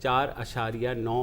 4.9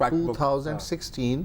2016,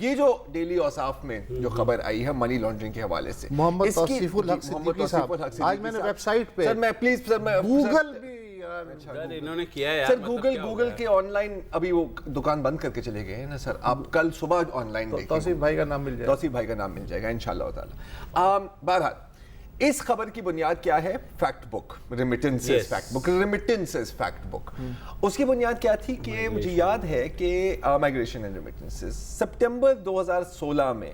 یہ جو ڈیلی اوصاف میں جو خبر آئی ہے منی لانڈرنگ کے حوالے سے محمد اس کی- توصیف الحق محمد صدیقی توصیف الحق صاحب صدیقی آج میں نے صاحب- ویب سائٹ پہ سر میں پلیز سر میں گوگل بھی سر انہوں نے کیا ہے یار، سر مطلب گوگل کیا ہو گوگل رہا ہے؟ کے آن لائن ابھی وہ دکان بند کر کے چلے گئے ہیں نا سر, آپ کل صبح آن لائن دیکھیں, توصیف بھائی کا نام مل جائے, توصیف بھائی کا نام مل جائے گا انشاءاللہ تعالی. بہرحال اس خبر کی بنیاد کیا ہے؟ فیکٹ بک, ریمیٹنسز فیکٹ بک, ریمیٹنسز فیکٹ بک. اس کی بنیاد کیا تھی کہ مجھے یاد ہے کہ مائگریشن اینڈ ریمیٹنسز سپٹمبر 2016 میں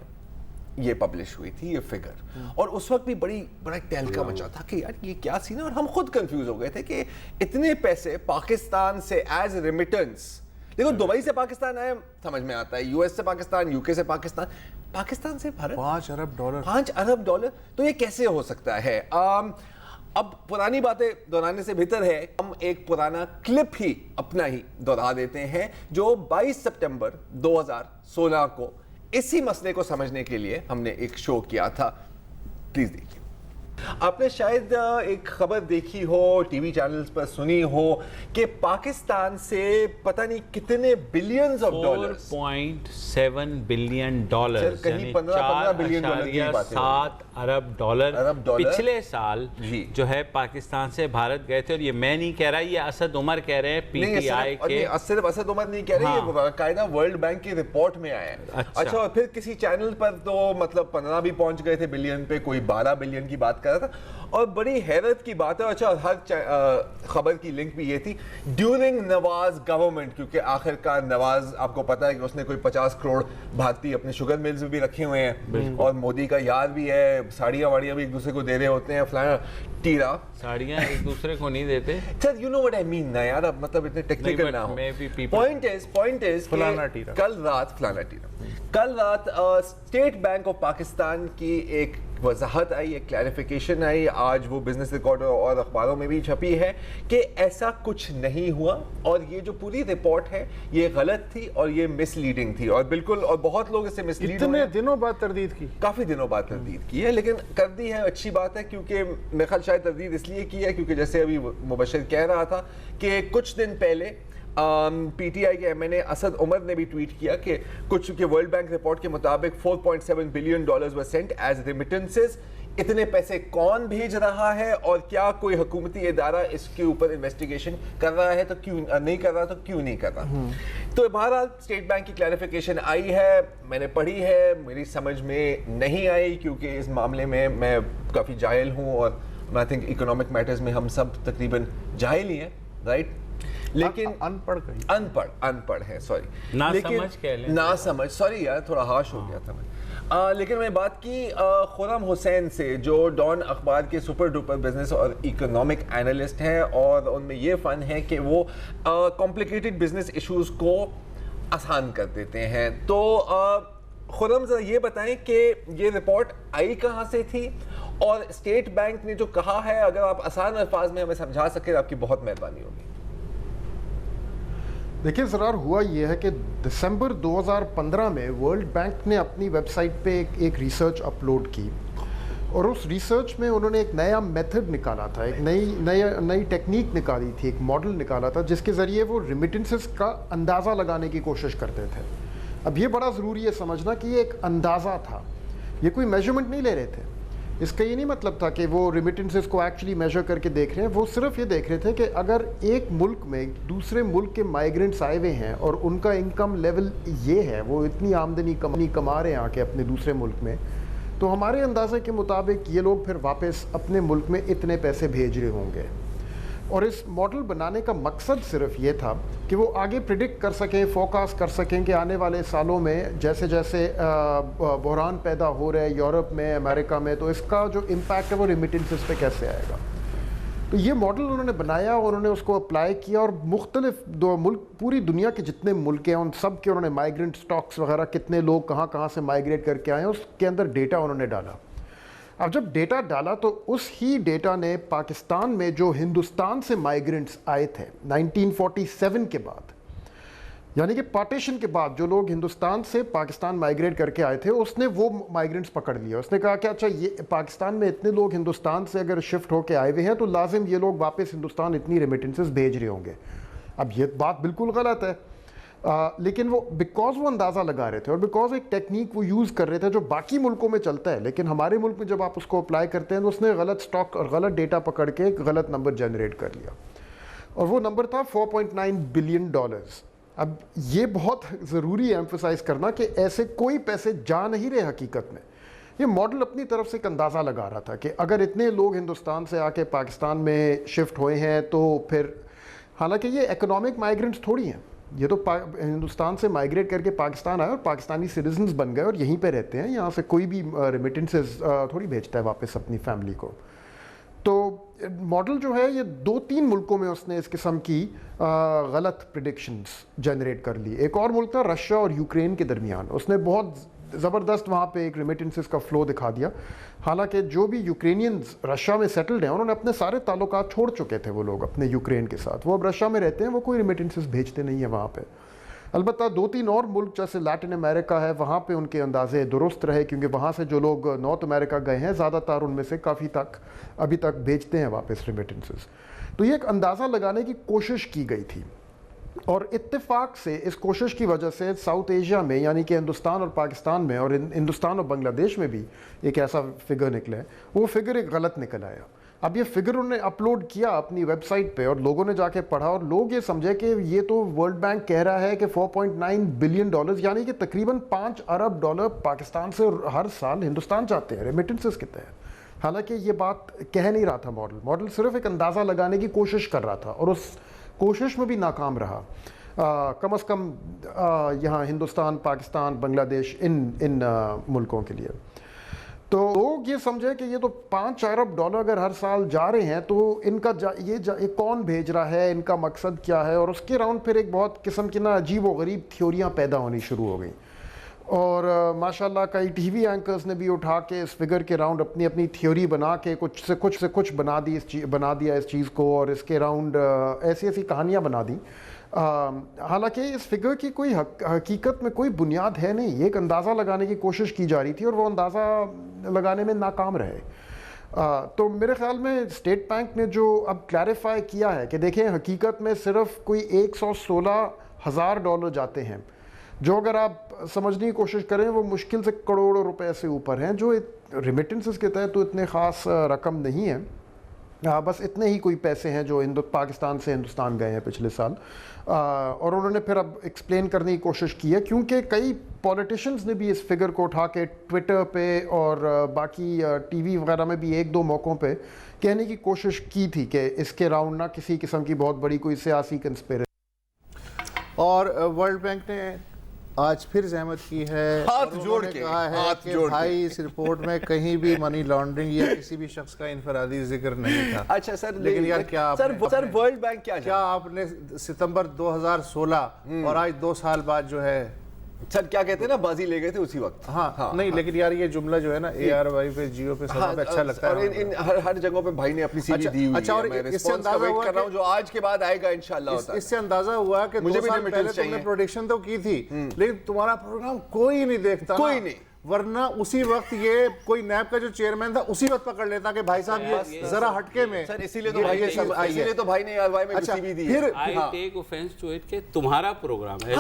یہ پبلش ہوئی تھی یہ فگر, اور اس وقت بھی بڑا تہلکہ مچا تھا کہ یار یہ کیا سین ہے, اور ہم خود کنفیوز ہو گئے تھے کہ اتنے پیسے پاکستان سے ایز ریمیٹنس, دیکھو دبئی سے پاکستان آئے سمجھ میں آتا ہے, یو ایس سے پاکستان, یو کے سے پاکستان, پاکستان سے بھارت $5 ارب, 5 ارب ڈالر, تو یہ کیسے ہو سکتا ہے؟ اب پرانی باتیں دہرانے سے بہتر ہے ہم ایک پرانا کلپ ہی اپنا ہی دہرا دیتے ہیں جو 22 سپٹمبر 2016 کو اسی مسئلے کو سمجھنے کے لیے ہم نے ایک شو کیا تھا. پلیز دیکھیے. آپ نے شاید ایک خبر دیکھی ہو, ٹی وی چینلز پر سنی ہو کہ پاکستان سے پتہ نہیں کتنے billions of dollars, 4.7 billion dollar, کہیں 15 بلین ڈالر کی باتیں 7 ارب ڈالر پچھلے سال جو ہے پاکستان سے بھارت گئے تھے. اور یہ میں نہیں کہہ رہا, یہ اسد عمر کہہ رہے ہیں پی ٹی آئی کے, صرف اسد عمر نہیں کہہ رہے, یہ باقاعدہ ورلڈ بینک کی رپورٹ میں آیا ہے. اچھا, اور پھر کسی چینل پر تو مطلب 15 بھی پہنچ گئے تھے بلین پہ, کوئی 12 بلین کی بات کر رہا تھا. اور بڑی حیرت کی بات ہے, اچھا ہر خبر کی لنک بھی یہ تھی, ڈیورنگ نواز گورنمنٹ, کیونکہ آخرکار نواز آپ کو پتا ہے کہ اس نے کوئی 50 کروڑ بھارتی اپنے شوگر ملز بھی رکھے ہوئے ہیں, اور مودی کا یار بھی ہے, ساڑیاں واڑیاں بھی ایک دوسرے کو دے رہے ہوتے ہیں, فلانا ٹیرا, ساڑیاں ایک دوسرے کو نہیں دیتے. Sir you know what I مین نا یار, اب مطلب اتنے ٹیکنیکل نہ ہو. پوائنٹ از کل رات اسٹیٹ بینک آف پاکستان کی ایک وضاحت آئی, ایک کلیریفیکیشن آئی, آج وہ بزنس ریکارڈ اور اخباروں میں بھی چھپی ہے کہ ایسا کچھ نہیں ہوا, اور یہ جو پوری رپورٹ ہے یہ غلط تھی اور یہ مس لیڈنگ تھی, اور بالکل, اور بہت لوگ اس سے مس لیڈ ہوئے. اتنے دنوں بعد تردید کی, کافی دنوں بعد تردید کی ہے, لیکن کر دی ہے, اچھی بات ہے, کیونکہ میرے خیال شاید تردید اس لیے کی ہے کیونکہ جیسے ابھی مبشر کہہ رہا تھا کہ کچھ دن پہلے پی ٹی آئی کے ایم این اے اسد عمر نے بھی ٹویٹ کیا کہ کچھ کہ ورلڈ بینک رپورٹ کے مطابق 4.7 billion dollars were sent as remittances. اتنے پیسے کون بھیج رہا ہے, اور کیا کوئی حکومتی ادارہ اس کے اوپر انویسٹیگیشن کر رہا ہے, تو کیوں نہیں کر رہا, تو کیوں نہیں کر رہا. تو بہرحال اسٹیٹ بینک کی کلیریفیکیشن آئی ہے, میں نے پڑھی ہے, میری سمجھ میں نہیں آئی کیونکہ اس معاملے میں کافی جاہل ہوں, اور میں تھنک اکنامک میٹرز میں ہم سب تقریباً جاہل ہی ہیں, رائٹ, لیکن ان پڑھ ہے, سوری, نہ سمجھ, سوری یار تھوڑا ہارش ہو گیا تھا میں. لیکن میں بات کی خرم حسین سے, جو ڈان اخبار کے سپر ڈوپر بزنس اور اکنامک اینالسٹ ہیں, اور ان میں یہ فن ہے کہ وہ کمپلیکیٹڈ بزنس ایشوز کو آسان کر دیتے ہیں. تو خرم ذرا یہ بتائیں کہ یہ رپورٹ آئی کہاں سے تھی, اور اسٹیٹ بینک نے جو کہا ہے اگر آپ آسان الفاظ میں ہمیں سمجھا سکیں آپ کی بہت مہربانی ہوگی. دیکھیں ضرور ہوا یہ ہے کہ دسمبر 2015 میں ورلڈ بینک نے اپنی ویب سائٹ پہ ایک ریسرچ اپلوڈ کی, اور اس ریسرچ میں انہوں نے ایک نیا میتھڈ نکالا تھا, ایک نئی ٹیکنیک نکالی تھی, ایک ماڈل نکالا تھا جس کے ذریعے وہ ریمیٹنسز کا اندازہ لگانے کی کوشش کرتے تھے. اب یہ بڑا ضروری ہے سمجھنا کہ یہ ایک اندازہ تھا, یہ کوئی میجرمنٹ نہیں لے رہے تھے. اس کا یہ نہیں مطلب تھا کہ وہ ریمیٹنسز کو ایکچولی میجر کر کے دیکھ رہے ہیں, وہ صرف یہ دیکھ رہے تھے کہ اگر ایک ملک میں دوسرے ملک کے مائیگرنٹس آئے ہوئے ہیں اور ان کا انکم لیول یہ ہے, وہ اتنی آمدنی کما رہے ہیں آ کے اپنے دوسرے ملک میں, تو ہمارے اندازے کے مطابق یہ لوگ پھر واپس اپنے ملک میں اتنے پیسے بھیج رہے ہوں گے. اور اس ماڈل بنانے کا مقصد صرف یہ تھا کہ وہ آگے پریڈکٹ کر سکیں, فوکاس کر سکیں کہ آنے والے سالوں میں جیسے جیسے بحران پیدا ہو رہا ہے یورپ میں, امریکہ میں, تو اس کا جو امپیکٹ ہے وہ ریمیٹنسز پہ کیسے آئے گا. تو یہ ماڈل انہوں نے بنایا اور انہوں نے اس کو اپلائی کیا, اور مختلف دو ملک, پوری دنیا کے جتنے ملک ہیں ان سب کے انہوں نے مائیگرنٹ سٹاکس وغیرہ, کتنے لوگ کہاں سے مائیگریٹ کر کے آئے ہیں, اس کے اندر ڈیٹا انہوں نے ڈالا. اب جب ڈیٹا ڈالا تو اس ہی ڈیٹا نے پاکستان میں جو ہندوستان سے مائیگرنٹس آئے تھے 1947 کے بعد, یعنی کہ پارٹیشن کے بعد جو لوگ ہندوستان سے پاکستان مائیگریٹ کر کے آئے تھے, اس نے وہ مائیگرنٹس پکڑ لیا. اس نے کہا کہ اچھا یہ پاکستان میں اتنے لوگ ہندوستان سے اگر شفٹ ہو کے آئے ہوئے ہیں تو لازم یہ لوگ واپس ہندوستان اتنی ریمیٹنسز بھیج رہے ہوں گے. اب یہ بات بالکل غلط ہے. لیکن وہ بیکاز وہ اندازہ لگا رہے تھے اور بیکاز ایک ٹیکنیک وہ یوز کر رہے تھے جو باقی ملکوں میں چلتا ہے لیکن ہمارے ملک میں جب آپ اس کو اپلائی کرتے ہیں تو اس نے غلط سٹاک اور غلط ڈیٹا پکڑ کے ایک غلط نمبر جنریٹ کر لیا اور وہ نمبر تھا $4.9 بلین. اب یہ بہت ضروری ہے ایمفسائز کرنا کہ ایسے کوئی پیسے جا نہیں رہے حقیقت میں. یہ ماڈل اپنی طرف سے ایک اندازہ لگا رہا تھا کہ اگر اتنے لوگ ہندوستان سے آ کے پاکستان میں شفٹ ہوئے ہیں تو پھر حالانکہ یہ اکنامک مائیگرنٹس تھوڑی ہیں, یہ تو ہندوستان سے مائیگریٹ کر کے پاکستان آئے اور پاکستانی سٹیزنز بن گئے اور یہیں پہ رہتے ہیں, یہاں سے کوئی بھی ریمیٹنسز تھوڑی بھیجتا ہے واپس اپنی فیملی کو. تو ماڈل جو ہے یہ 2-3 ملکوں میں اس نے اس قسم کی غلط پریڈکشنز جنریٹ کر لی. ایک اور ملک تھا رشیا اور یوکرین کے درمیان, اس نے بہت زبردست وہاں پہ ایک ریمیٹنسز کا فلو دکھا دیا. حالانکہ جو بھی یوکرینینز رشیا میں سیٹلڈ ہیں انہوں نے اپنے سارے تعلقات چھوڑ چکے تھے وہ لوگ اپنے یوکرین کے ساتھ, وہ اب رشیا میں رہتے ہیں, وہ کوئی ریمیٹنسز بھیجتے نہیں ہیں وہاں پہ. البتہ 2-3 اور ملک جیسے لیٹن امریکہ ہے وہاں پہ ان کے اندازے درست رہے کیونکہ وہاں سے جو لوگ نارتھ امریکہ گئے ہیں زیادہ تر ان میں سے کافی تک ابھی تک بھیجتے ہیں واپس ریمیٹنسز. تو یہ ایک اندازہ لگانے کی کوشش کی گئی تھی اور اتفاق سے اس کوشش کی وجہ سے ساؤتھ ایشیا میں یعنی کہ ہندوستان اور پاکستان میں اور ہندوستان اور بنگلہ دیش میں بھی ایک ایسا فگر نکلا ہے. وہ فگر ایک غلط نکل آیا. اب یہ فگر انہوں نے اپلوڈ کیا اپنی ویب سائٹ پہ اور لوگوں نے جا کے پڑھا اور لوگ یہ سمجھے کہ یہ تو ورلڈ بینک کہہ رہا ہے کہ $4.9 بلین یعنی کہ تقریباً $5 ارب پاکستان سے ہر سال ہندوستان جاتے ہیں ریمیٹنسز کے تحت. حالانکہ یہ بات کہہ نہیں رہا تھا ماڈل صرف ایک اندازہ لگانے کی کوشش کر رہا تھا اور اس کوشش میں بھی ناکام رہا. کم از کم یہاں ہندوستان, پاکستان, بنگلہ دیش ان ملکوں کے لیے. تو لوگ یہ سمجھے کہ یہ تو $5 ارب اگر ہر سال جا رہے ہیں تو ان کا یہ کون بھیج رہا ہے, ان کا مقصد کیا ہے, اور اس کے راؤنڈ پھر ایک بہت قسم کی نا عجیب و غریب تھیوریاں پیدا ہونی شروع ہو گئیں. اور ماشاءاللہ کئی ٹی وی اینکرز نے بھی اٹھا کے اس فگر کے راؤنڈ اپنی تھیوری بنا کے کچھ سے کچھ بنا دیا اس چیز کو اور اس کے راؤنڈ ایسی کہانیاں بنا دیں. حالانکہ اس فگر کی کوئی حقیقت میں کوئی بنیاد ہے نہیں, یہ ایک اندازہ لگانے کی کوشش کی جا رہی تھی اور وہ اندازہ لگانے میں ناکام رہے. تو میرے خیال میں اسٹیٹ بینک نے جو اب کلیریفائی کیا ہے کہ دیکھیں حقیقت میں صرف کوئی $116,000 جاتے ہیں جو اگر آپ سمجھنے کی کوشش کریں وہ مشکل سے کروڑوں روپے سے اوپر ہیں, جو ریمیٹنسز کے تحت تو اتنے خاص رقم نہیں ہے. بس اتنے ہی کوئی پیسے ہیں جو پاکستان سے ہندوستان گئے ہیں پچھلے سال. اور انہوں نے پھر اب ایکسپلین کرنے کی کوشش کی ہے کیونکہ کئی پولیٹیشنز نے بھی اس فگر کو اٹھا کے ٹویٹر پہ اور باقی ٹی وی وغیرہ میں بھی 1-2 موقعوں پہ کہنے کی کوشش کی تھی کہ اس کے راؤنڈ نہ کسی قسم کی بہت بڑی کوئی سیاسی کنسپیریسی. اور ورلڈ بینک نے آج پھر زحمت کی ہے, ہاتھ جوڑ کے کہا ہے کہ بھائی اس رپورٹ میں کہیں بھی منی لانڈرنگ یا کسی بھی شخص کا انفرادی ذکر نہیں تھا. اچھا سر, لیکن یار کیا سر ورلڈ بینک کیا آپ نے ستمبر 2016 اور آج 2 سال بعد جو ہے سر کیا کہتے ہیں نا بازی لے گئے تھے اسی وقت. ہاں نہیں لیکن یار یہ جملہ جو ہے نا ARY پہ جیو پہ سب پہ اچھا لگتا ہے اور ہر جگہ پہ بھائی نے اپنی سی وی دی ہوئی ہے. اچھا, اور اس سے اندازہ ہوا کر رہا ہوں جو آج کے بعد آئے گا انشاءاللہ. اس سے اندازہ ہوا کہ 2 سال پہلے تم نے پروڈکشن تو کی تھی لیکن تمہارا پروگرام کوئی نہیں دیکھتا, کوئی نہیں, ورنہ اسی وقت یہ کوئی نیب کا جو چیئرمین تھا اسی وقت پکڑ لیتا کہ بھائی صاحب یہ ذرا ہٹکے میں. سر اسی لیے تو بھائی نے ARY میں سی وی دی ہے. I take offense to it کہ تمہارا پروگرام ہے,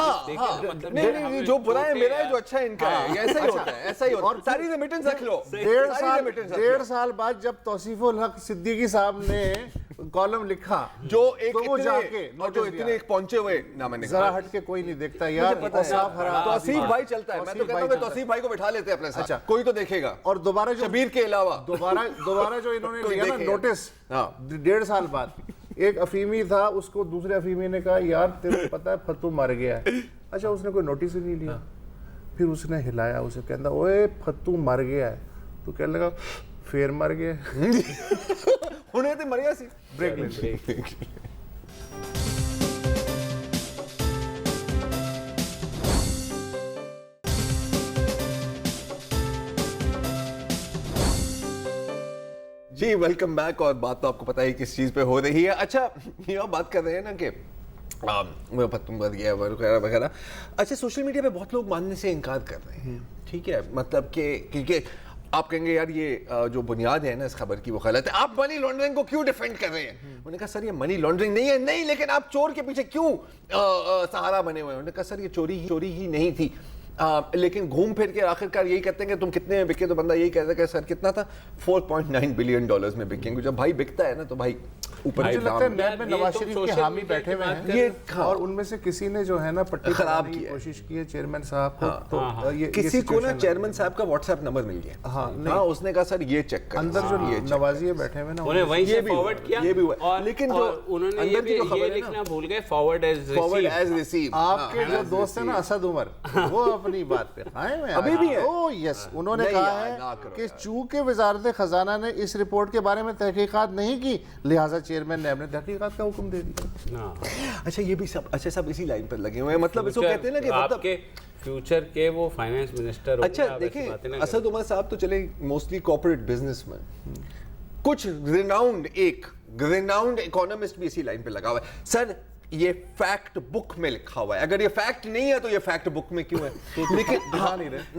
نہیں جو برا ہے میرا ہے جو اچھا ہے ان کا ہے, ایسا ہی ہوتا ہے, ایسا ہی ہوتا ہے. ساری ریمیٹنس رکھ لو. 1.5 سال بعد جب توصیف الحق صدیقی صاحب نے کالم لکھا جو ایک اتنے پہنچے ہوئے نام نے ذرا ہٹ کے کوئی نہیں دیکھتا یار, توصیف بھائی چلتا ہے. میں تو کہتا ہوں کہ توصیف بھائی کو بٹھا لیتے ہیں اپنے ساتھ, کوئی تو دیکھے گا. اور دوبارہ شبیر کے علاوہ دوبارہ جو انہوں نے لیا نا نوٹس 1.5 سال بعد, ایک افیمی تھا, اس کو دوسرے افیمی نے کہا یار تیرے کو پتا ہے فتو مر گیا ہے. اچھا اس نے کوئی نوٹس ہی نہیں لیا, پھر اس نے ہلایا اسے, کہتا اوے فتو مر گیا ہے, تو کہنے لگا پھر مر گیا انہیں تو مریا سی. بریک لیں. جی ویلکم بیک. اور بات تو آپ کو پتا ہی کس چیز پہ ہو رہی ہے. اچھا یہ بات کر رہے ہیں نا کہ پتم بد گیا وغیرہ وغیررہ. اچھا سوشل میڈیا پہ بہت لوگ ماننے سے انکار کر رہے ہیں, ٹھیک ہے, مطلب کہ کیونکہ آپ کہیں گے یار یہ جو بنیاد ہے نا اس خبر کی وہ غلط ہے, آپ منی لانڈرنگ کو کیوں ڈیفینڈ کر رہے ہیں. انہوں نے کہا سر یہ منی لانڈرنگ نہیں ہے. نہیں لیکن آپ چور کے پیچھے کیوں سہارا بنے ہوئے ہیں؟ انہوں نے کہا سر یہ چوری ہی نہیں تھی, لیکن گھوم پھر کے آخر کار یہی کہتے ہیں کہ تم کتنے میں بکے, تو بندہ یہی کہتا ہے کہ سر کتنا تھا, $4.9 بلین میں بکیں گے. جب بھائی بکتا ہے نا تو بھائی اوپر مجھے لگتا ہے نیب میں نواز شریف کے حامی بیٹھے ہوئے ہیں یہ اور ان میں سے کسی نے جو ہے نا پٹی خراب کی کی کوشش کی ہے چیئرمین صاحب کو. تو کسی کو نا چیئرمین صاحب کا واٹس ایپ نمبر مل گیا, ہاں اس نے کہا سر یہ چیک کر, اندر جو نوازی بیٹھے ہوئے نا انہیں وہیں سے فارورڈ کیا, یہ بھی ہوا, لیکن جو انہوں نے یہ لکھنا بھول گئے فارورڈ ایز ریسیو. آپ کے جو دوست ہیں نا اسد عمر, وہ اپنی بات پہ قائم ہیں ابھی بھی. یس, انہوں نے کہا ہے کہ چونکہ وزارت خزانہ نے اس رپورٹ کے بارے میں تحقیقات نہیں کی لہٰذا چیئرمین نیب نے تحقیقات کا حکم دے دیا. اچھا یہ بھی سب اسی لائن پر لگے ہوئے ہیں, مطلب اس کو کہتے ہیں نا کہ آپ کے فیوچر کے وہ فائنانس منسٹر. اچھا دیکھیں اسد عمر صاحب تو چلے موسٹلی کارپوریٹ بزنس مین, کچھ ریناؤنڈ اکانومسٹ بھی اسی لائن پہ لگا ہوا ہے. سر یہ فیکٹ بک میں لکھا ہوا ہے, اگر یہ فیکٹ نہیں ہے تو یہ فیکٹ بک میں کیوں ہے؟ لیکن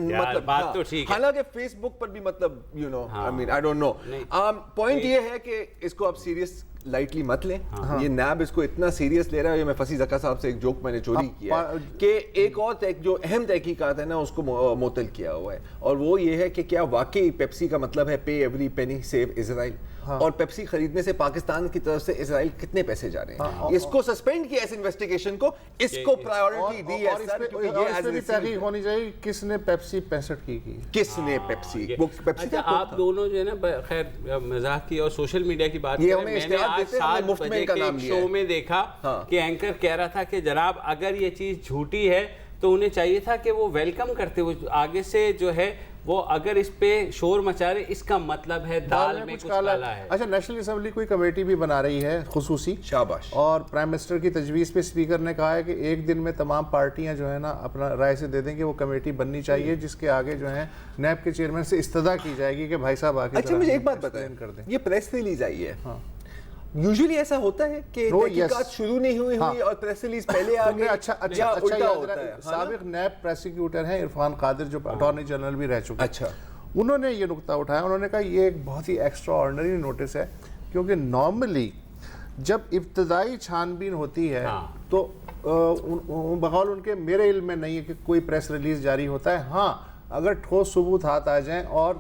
مطلب بات تو ٹھیک ہے, حالانکہ فیس بک پر بھی مطلب you know I mean I don't know, point یہ ہے کہ اس کو آپ سیریس لائٹلی مت لیں. یہ نیب اس کو اتنا سیریس لے رہا ہے. یہ میں فصیح زکا صاحب سے ایک جوک میں نے چوری کیا کہ ایک اور جو اہم تحقیقات ہے نا اس کو معطل کیا ہوا ہے, اور وہ یہ ہے کہ کیا واقعی پیپسی کا مطلب ہے پے ایوری پینی سیو اسرائیل, اور پیپسی خریدنے سے پاکستان کی طرف سے اسرائیل کتنے پیسے جا رہے ہیں. اس کو سسپینڈ کیا اس انویسٹیگیشن کو, اس کو پرائیورٹی دی ہے سر, کیونکہ یہ اس پہ بھی تحقیق ہونی چاہیے کس نے پیپسی 65 کی, کس نے پیپسی. آپ دونوں جو ہے نا خیر مزاح کی اور سوشل میڈیا کی بات یہ کریں, میں نے آج 7 بجے کے شو میں دیکھا کہ اینکر کہہ رہا تھا کہ جناب اگر یہ چیز جھوٹی ہے تو انہیں چاہیے تھا کہ وہ ویلکم کرتے ہوئے آگے سے جو ہے وہ اگر اس پہ شور مچا رہے اس کا مطلب ہے دال میں کچھ کالا ہے. اچھا نیشنل اسمبلی کوئی کمیٹی بھی بنا رہی ہے خصوصی, شاباش, اور پرائم منسٹر کی تجویز پہ اسپیکر نے کہا ہے کہ ایک دن میں تمام پارٹیاں جو ہے نا اپنا رائے سے دے دیں کہ وہ کمیٹی بننی چاہیے جس کے آگے جو ہے نیب کے چیئرمین سے استدعا کی جائے گی کہ بھائی صاحب آگے. اچھا مجھے ایک بات بتائیں, یہ پریس ریلیز آئی ہے, یوزلی ایسا ہوتا ہے کہ تحقیقات شروع نہیں ہوئی اور پریس ریلیز پہلے آ گئی. اچھا سابق نیب پروسیکیوٹر ہیں عرفان قادر جو اٹارنی جنرل بھی رہ چکے, اچھا انہوں نے یہ نقطہ اٹھایا, انہوں نے کہا یہ ایک بہت ہی ایکسٹرا آرڈنری نوٹس ہے, کیونکہ نارملی جب ابتدائی چھان بین ہوتی ہے تو بقول ان کے میرے علم میں نہیں ہے کہ کوئی پریس ریلیز جاری ہوتا ہے. ہاں اگر ٹھوس ثبوت ہاتھ آ جائیں اور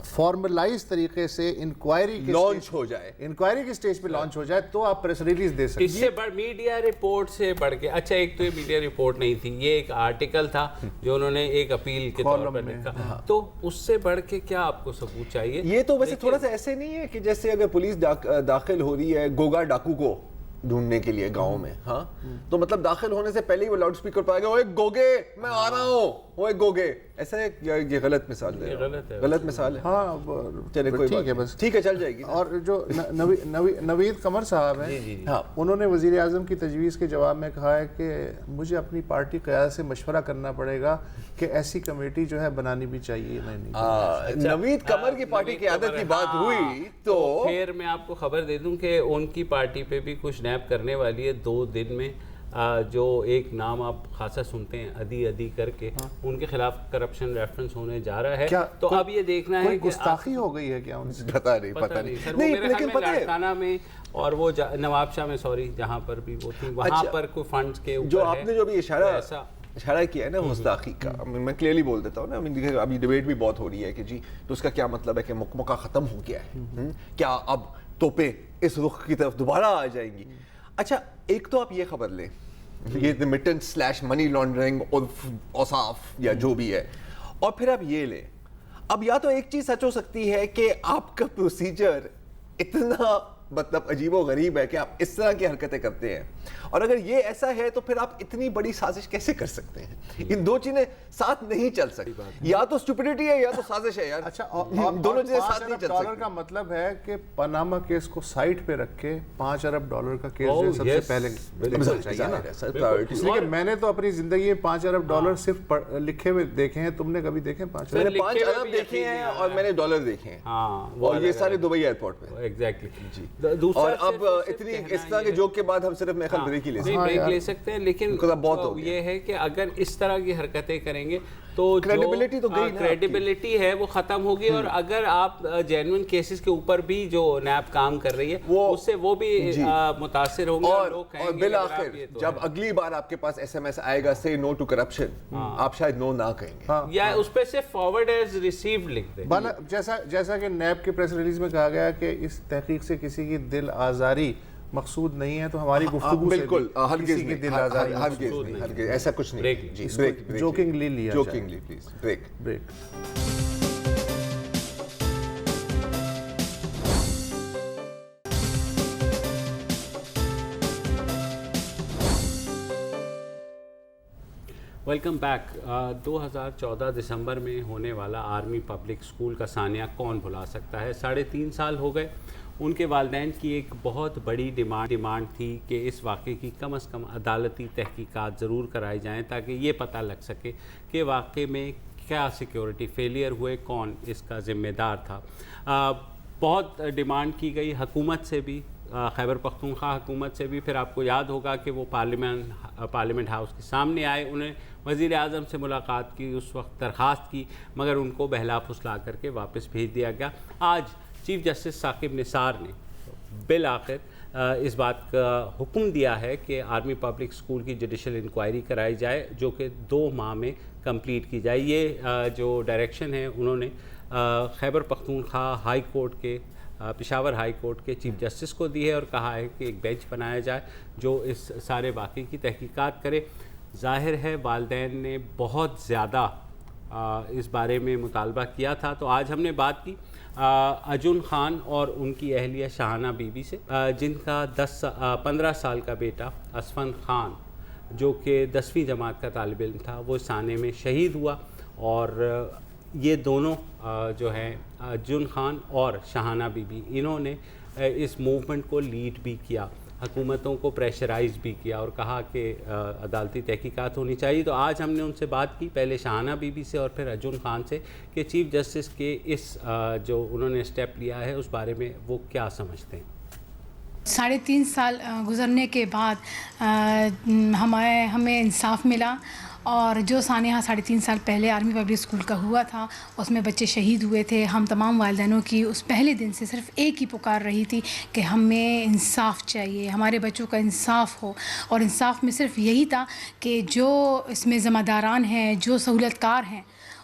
فارملائز طریقے سے انکوائری لانچ ہو جائے, انکوائری کی سٹیج پہ لانچ ہو جائے تو آپ پریس ریلیز دے سکتے ہیں. اس سے بڑھ میڈیا رپورٹ سے بڑھ کے, اچھا ایک تو یہ میڈیا رپورٹ نہیں تھی, یہ ایک آرٹیکل تھا جو انہوں نے ایک اپیل کے طور پر لکھا, تو اس سے بڑھ کے کیا آپ کو ثبوت چاہیے؟ یہ تو ویسے تھوڑا سا ایسے نہیں ہے کہ جیسے اگر پولیس داخل ہو رہی ہے گوگا ڈاکو کو ڈھونڈنے کے لیے گاؤں میں, ہاں تو مطلب داخل ہونے سے پہلے ہی وہ لاؤڈ اسپیکر پہ آ گیا, اوے گوگے میں آ رہا ہوں, اوے گوگے, ایسا ہے یہ غلط مثال ہے, غلط مثال ہے. ہاں چلے کوئی ٹھیک ہے, بس ٹھیک ہے چل جائے گی. اور جو نوید قمر صاحب ہیں انہوں نے وزیر اعظم کی تجویز کے جواب میں کہا ہے کہ مجھے اپنی پارٹی قیادت سے مشورہ کرنا پڑے گا کہ ایسی کمیٹی جو ہے بنانی بھی چاہیے. نوید قمر کی پارٹی قیادت کی بات ہوئی تو پھر میں آپ کو خبر دے دوں کہ ان کی پارٹی پہ بھی کچھ نیب کرنے والی ہے 2 دن میں, جو ایک نام آپ خاصا سنتے ہیں ادی کر کے, ان کے خلاف کرپشن ریفرنس ہونے جا رہا ہے. تو اب یہ دیکھنا ہے کہ گستاخی ہو گئی ہے کیا ان سے, پتہ نہیں سر, وہ میرے خیال میں لاڑکانہ میں اور وہ نواب شاہ میں سوری جہاں پر بھی وہ تھی وہاں پر کوئی فنڈز کے اوپر جو آپ نے جو بھی اشارہ کیا ہے نا گستاخی کا, میں کلیئرلی بول دیتا ہوں نا, ابھی ڈیبیٹ بھی بہت ہو رہی ہے کہ جی تو اس کا کیا مطلب ہے کہ موقع ختم ہو گیا ہے, کیا اب توپیں اس رخ کی طرف دوبارہ آ جائیں گی. اچھا ایک تو آپ یہ خبر لیں, یہ ریمیٹنس / منی لانڈرنگ اور اوصاف یا جو بھی ہے, اور پھر آپ یہ لیں, اب یا تو ایک چیز سچ ہو سکتی ہے کہ آپ کا پروسیجر اتنا مطلب عجیب و غریب ہے کہ آپ اس طرح کی حرکتیں کرتے ہیں, اور اگر یہ ایسا ہے تو پھر آپ اتنی بڑی سازش کیسے کر سکتے ہیں؟ ان دو چیزیں ساتھ نہیں چل سکتی, یا تو اسٹوپڈیٹی ہے یا تو سازش ہے یار. اچھا دونوں چیزیں ساتھ نہیں چل سکتی. $5 کا مطلب ہے کہ پاناما کیس کو سائٹ پہ رکھ کے $5 ارب کا کیس جو سب سے پہلے ملنا چاہیے نا, اس لیے کہ میں نے تو اپنی زندگی میں $5 ارب صرف لکھے ہوئے دیکھے ہیں, تم نے کبھی دیکھے 5 ارب؟ میں نے 5 ارب دیکھے ہیں اور میں نے ڈالر دیکھے ہیں, اور یہ سارے دبئی ایئرپورٹ پہ. ایگزیکٹلی جی. اور اب اتنی اس طرح کے جوک کے بعد ہم صرف بریک ہی لے سکتے ہیں, لیکن یہ ہے کہ اگر اس طرح کی حرکتیں کریں گے تو Credibility تو گئی نا، کریڈیبلٹی ہے وہ ختم ہوگی. اور اگر آپ جینوئن کیسز کے اوپر بھی جو نیب کام کر رہی ہے اس سے وہ بھی متاثر ہوں گے اور لوگ کہیں اور گے بالآخر جب اگلی بار آپ کے پاس ایس ایم ایس آئے گا سے نو ٹو کرپشن، آپ شاید نو نہ کہیں گے یا اس پہ سے فارورڈ ایز ریسیوڈ لکھ دیں. جیسا کہ نیب کے پریس ریلیز میں کہا گیا کہ اس تحقیق سے کسی کی دل آزاری مقصود نہیں ہے، تو ہماری گفتگو سے بالکل کسی کی دل آزاری ہرگز ایسا کچھ نہیں. جی بریک جوکنگلی لیا جائے. جوکنگلی پلیز بریک. Welcome back. 2014 دسمبر میں ہونے والا آرمی پبلک اسکول کا ثانیہ کون بھلا سکتا ہے. 3.5 سال ہو گئے. ان کے والدین کی ایک بہت بڑی ڈیمانڈ تھی کہ اس واقعے کی کم از کم عدالتی تحقیقات ضرور کرائی جائیں تاکہ یہ پتہ لگ سکے کہ واقعے میں کیا سیکیورٹی فیلئر ہوئے، کون اس کا ذمہ دار تھا. بہت ڈیمانڈ کی گئی حکومت سے بھی، خیبر پختونخوا حکومت سے بھی. پھر آپ کو یاد ہوگا کہ وہ پارلیمنٹ ہاؤس کے سامنے آئے، انہیں وزیر اعظم سے ملاقات کی، اس وقت درخواست کی، مگر ان کو بہلا پھسلا کر کے واپس بھیج دیا گیا. آج چیف جسٹس ثاقب نثار نے بالآخر اس بات کا حکم دیا ہے کہ آرمی پبلک اسکول کی جوڈیشل انکوائری کرائی جائے، جو کہ 2 ماہ میں کمپلیٹ کی جائے. یہ جو ڈائریکشن ہے انہوں نے خیبر پختونخوا ہائی کورٹ کے پشاور ہائی کورٹ کے چیف جسٹس کو دی ہے اور کہا ہے کہ ایک بینچ بنایا جائے جو اس سارے واقعے کی تحقیقات کرے. ظاہر ہے والدین نے بہت زیادہ اس بارے میں مطالبہ کیا تھا، تو آج ہم نے بات کی ارجن خان اور ان کی اہلیہ شاہانہ بی بی سے، جن کا 15 سال کا بیٹا اسفن خان جو کہ 10ویں جماعت کا طالب علم تھا، وہ سانے میں شہید ہوا. اور یہ دونوں جو ہیں ارجن خان اور شاہانہ بی بی، انہوں نے اس موومنٹ کو لیڈ بھی کیا، حکومتوں کو پریشرائز بھی کیا اور کہا کہ عدالتی تحقیقات ہونی چاہیے. تو آج ہم نے ان سے بات کی، پہلے شاہانہ بی بی سے اور پھر ارجن خان سے، کہ چیف جسٹس کے اس جو انہوں نے اسٹیپ لیا ہے اس بارے میں وہ کیا سمجھتے ہیں. 3.5 سال گزرنے کے بعد ہمیں انصاف ملا، اور جو سانحہ 3.5 سال پہلے آرمی پبلک اسکول کا ہوا تھا اس میں بچے شہید ہوئے تھے. ہم تمام والدینوں کی اس پہلے دن سے صرف ایک ہی پکار رہی تھی کہ ہمیں انصاف چاہیے، ہمارے بچوں کا انصاف ہو. اور انصاف میں صرف یہی تھا کہ جو اس میں ذمہ داران ہیں، جو سہولت کار ہیں،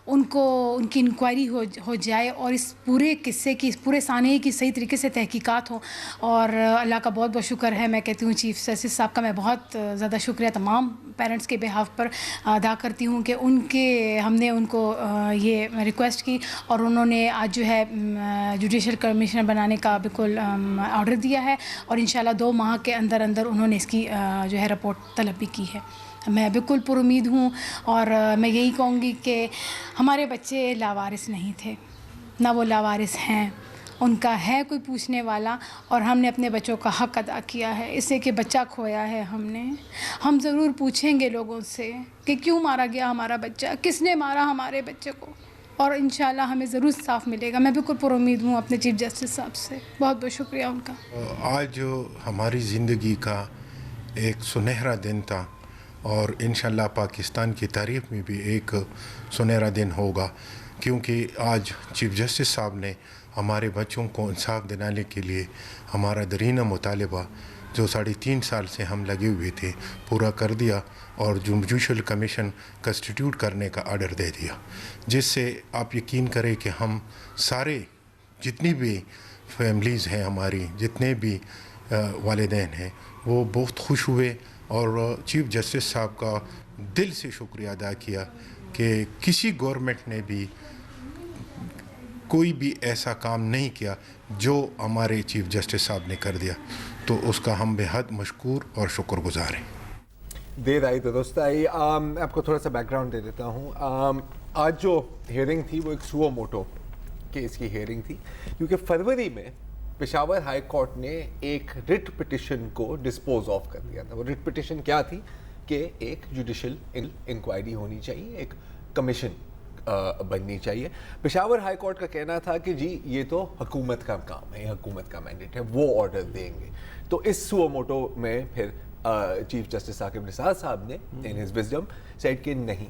ان کی انکوائری ہو جائے اور اس پورے قصے کی، اس پورے سانحے کی صحیح طریقے سے تحقیقات ہو. اور اللہ کا بہت بہت شکر ہے، میں کہتی ہوں چیف جسٹس صاحب کا میں بہت زیادہ شکریہ تمام پیرنٹس کے بہاف پر ادا کرتی ہوں کہ ہم نے ان کو یہ ریکویسٹ کی اور انہوں نے آج جو ہے جوڈیشل کمشنر بنانے کا بالکل آرڈر دیا ہے، اور انشاءاللہ 2 ماہ کے اندر انہوں نے اس کی جو ہے رپورٹ طلب بھی کی ہے. میں بالکل پر امید ہوں، اور میں یہی کہوں گی کہ ہمارے بچے لاوارث نہیں تھے، نہ وہ لاوارث ہیں، ان کا ہے کوئی پوچھنے والا، اور ہم نے اپنے بچوں کا حق ادا کیا ہے. اس سے کہ بچہ کھویا ہے ہم ضرور پوچھیں گے لوگوں سے کہ کیوں مارا گیا ہمارا بچہ، کس نے مارا ہمارے بچے کو، اور انشاءاللہ ہمیں ضرور صاف ملے گا. میں بالکل پر امید ہوں اپنے چیف جسٹس صاحب سے. بہت بہت شکریہ ان کا. آج ہماری زندگی کا ایک سنہرا دن تھا، اور انشاءاللہ پاکستان کی تاریخ میں بھی ایک سنہرا دن ہوگا، کیونکہ آج چیف جسٹس صاحب نے ہمارے بچوں کو انصاف دلانے کے لیے ہمارا درینہ مطالبہ جو 3.5 سال سے ہم لگے ہوئے تھے پورا کر دیا، اور جوڈیشل کمیشن کنسٹیٹیوٹ کرنے کا آرڈر دے دیا، جس سے آپ یقین کریں کہ ہم سارے جتنی بھی فیملیز ہیں ہماری، جتنے بھی والدین ہیں، وہ بہت خوش ہوئے، اور چیف جسٹس صاحب کا دل سے شکریہ ادا کیا کہ کسی گورنمنٹ نے بھی کوئی بھی ایسا کام نہیں کیا جو ہمارے چیف جسٹس صاحب نے کر دیا، تو اس کا ہم بے حد مشکور اور شکر گزار ہیں. دیر آئی درست آئی. میں آپ کو تھوڑا سا بیک گراؤنڈ دے دیتا ہوں. آج جو ہیئرنگ تھی وہ ایک سوو موٹو کیس کی ہیئرنگ تھی، کیونکہ فروری میں پشاور ہائی کورٹ نے ایک رٹ پٹیشن کو ڈسپوز آف کر دیا تھا. وہ رٹ پٹیشن کیا تھی کہ ایک جوڈیشل انکوائری ہونی چاہیے، ایک کمیشن بننی چاہیے. پشاور ہائی کورٹ کا کہنا تھا کہ جی یہ تو حکومت کا کام ہے، حکومت کا مینڈیٹ ہے، وہ آرڈر دیں گے. تو اس سوو موٹو میں پھر چیف جسٹس ثاقب نثار صاحب نے ان ہز وزڈم سیڈ کہ نہیں،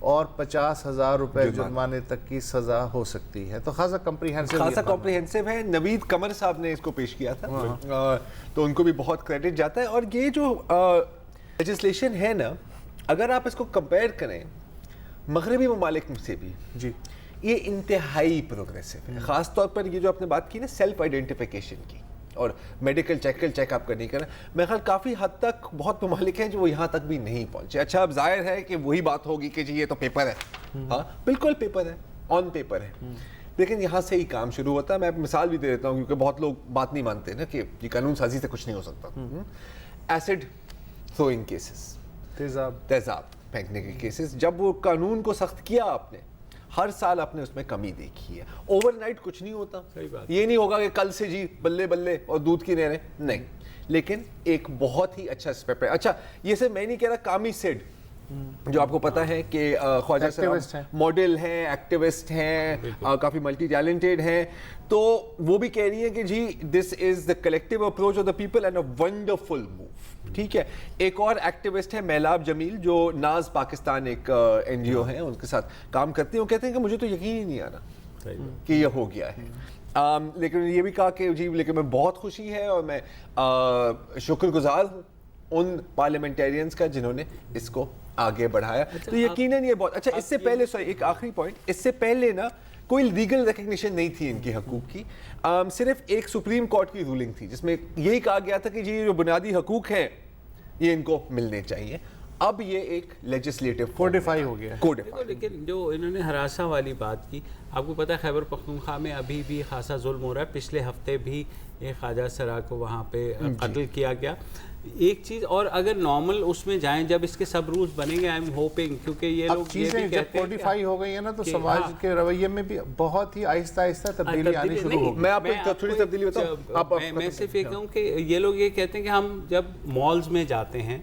اور 50,000 روپے جرمانے تک کی سزا ہو سکتی ہے. تو خاصا کمپریہنسو ہے. نوید قمر صاحب نے اس کو پیش کیا تھا تو ان کو بھی بہت کریڈٹ جاتا ہے. اور یہ جو لیجسلیشن ہے نا, اگر آپ اس کو کمپیئر کریں مغربی ممالک میں سے بھی, جی یہ انتہائی پروگریسو ہے. خاص طور پر یہ جو آپ نے بات کی نا سیلف آئیڈینٹیفیکیشن کی اور میڈیکل چیک اپ کرنے کا, میرے خیال کافی حد تک بہت ممالک ہیں جو وہ یہاں تک بھی نہیں پہنچے. اچھا اب ظاہر ہے کہ وہی بات ہوگی کہ جی یہ تو پیپر ہے, ہاں بالکل پیپر ہے, آن پیپر ہے, لیکن یہاں سے ہی کام شروع ہوتا ہے. میں مثال بھی دے دیتا ہوں کیونکہ بہت لوگ بات نہیں مانتے نا کہ یہ قانون سازی سے کچھ نہیں ہو سکتا. ایسڈ تھروئنگ کیسز, تیزاب پھینکنے کے کیسز, جب وہ قانون کو سخت کیا آپ نے, ہر سال آپ نے اس میں کمی دیکھی ہے. اوور نائٹ کچھ نہیں ہوتا, یہ نہیں ہوگا کہ کل سے جی بلے بلے اور دودھ کی نہریں, نہیں, لیکن ایک بہت ہی اچھا اسٹیپ ہے. اچھا یہ سے میں نہیں کہہ رہا, کامی سیڈ جو آپ کو پتا ہے کہ خواجہ صاحب ماڈل ہیں, ایکٹیوسٹ ہیں, کافی ملٹی ٹیلنٹڈ ہیں, تو وہ بھی کہہ رہی ہیں کہ جی this is the collective approach of the people and a wonderful move. ٹھیک ہے. ایک اور ایکٹیوسٹ ہے میلاب جمیل, جو ناز پاکستان ایک این جی او ہے, ان کے ساتھ کام کرتے ہیں. وہ کہتے ہیں کہ مجھے تو یقین ہی نہیں آ رہا کہ یہ ہو گیا ہے, لیکن یہ بھی کہا کہ جی لیکن میں بہت خوشی ہے اور میں شکر گزار ہوں ان پارلیمنٹیرینز کا جنہوں نے اس کو آگے بڑھایا. تو یقیناً یہ بہت اچھا. اس سے پہلے سوری ایک آخری پوائنٹ, اس سے پہلے نا کوئی لیگل ریکگنیشن نہیں تھی ان کی حقوق کی, صرف ایک سپریم کورٹ کی رولنگ تھی جس میں یہی کہا گیا تھا کہ جی جو بنیادی حقوق ہیں یہ ان کو ملنے چاہیے. اب یہ ایک لیجسلیٹو کوڈیفائی ہو گیا ہے. لیکن جو انہوں نے ہراساں والی بات کی, آپ کو پتہ ہے خیبر پختونخوا میں ابھی بھی خاصا ظلم ہو رہا ہے. پچھلے ہفتے بھی ایک خواجہ سرا کو وہاں پہ قتل کیا گیا. ایک چیز اور اگر نارمل اس میں جائیں, جب اس کے سب رولز بنیں گے, آئی ایم ہوپنگ, کیونکہ یہ لوگ چیزیں جب کوڈیفائی ہو گئی ہیں نا تو سماج کے رویے میں بھی بہت ہی آہستہ آہستہ تبدیلی آنی شروع ہوگی. میں آپ کو تھوڑی تبدیلی بتاؤں, میں صرف یہ کہوں کہ یہ لوگ یہ کہتے ہیں کہ ہم جب مالز میں جاتے ہیں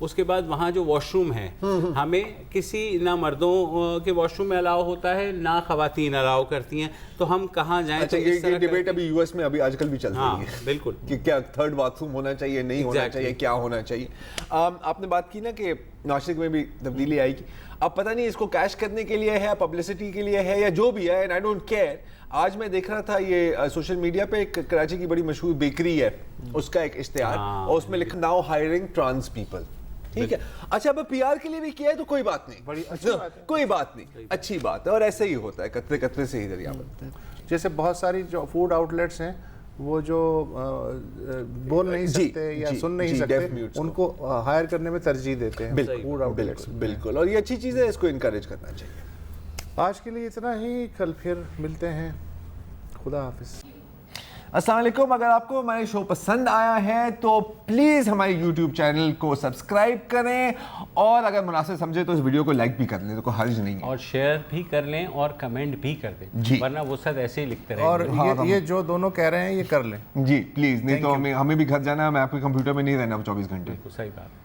اس کے بعد وہاں جو واش روم ہے, ہمیں کسی نہ مردوں کے واش روم میں الاؤ ہوتا ہے نہ خواتین الاؤ کرتی ہیں, تو ہم کہاں جائیں. اچھا یہ ڈیبیٹ ابھی یو ایس میں ابھی آج کل بھی چل رہی ہے, بالکل, کہ کیا تھرڈ باتھ روم ہونا چاہیے, نہیں ہونا چاہیے, کیا ہونا چاہیے. آپ نے بات کی نا کہ ناشک میں بھی تبدیلی آئی گی. اب پتہ نہیں اس کو کیش کرنے کے لیے ہے, پبلسٹی کے لیے ہے, یا جو بھی ہے, اینڈ آئی ڈونٹ کیئر. آج میں دیکھ رہا تھا یہ سوشل میڈیا پہ ایک کراچی کی بڑی مشہور بیکری ہے, اس کا ایک اشتہار, اور اس میں لکھا ناؤ ہائرنگ ٹرانس پیپل. ٹھیک ہے. اچھا اب پی آر کے لیے بھی کیا ہے تو کوئی بات نہیں, بڑی کوئی بات نہیں, اچھی بات ہے. اور ایسے ہی ہوتا ہے, قطرے قطرے سے ہی دریا بنتا ہے. جیسے بہت ساری جو فوڈ آؤٹ لیٹس ہیں وہ جو بول نہیں سکتے یا سن نہیں سکتے, ان کو ہائر کرنے میں ترجیح دیتے ہیں فوڈ آؤٹ لیٹس. بالکل, اور یہ اچھی چیز ہے, اس کو انکریج کرنا چاہیے. آج کے لیے اتنا ہی, کل پھر ملتے ہیں. خدا حافظ. السلام علیکم. اگر آپ کو ہمارے شو پسند آیا ہے تو پلیز ہمارے یوٹیوب چینل کو سبسکرائب کریں, اور اگر مناسب سمجھے تو اس ویڈیو کو لائک بھی کر لیں, تو کوئی حرج نہیں ہے, اور شیئر بھی کر لیں اور کمنٹ بھی کر دیں, ورنہ وہ سب ایسے ہی لکھتے رہیں. اور یہ جو دونوں کہہ رہے ہیں یہ کر لیں جی پلیز, نہیں تو ہمیں بھی گھر جانا ہے, میں آپ کے کمپیوٹر میں نہیں رہنا 24 گھنٹے. صحیح بات.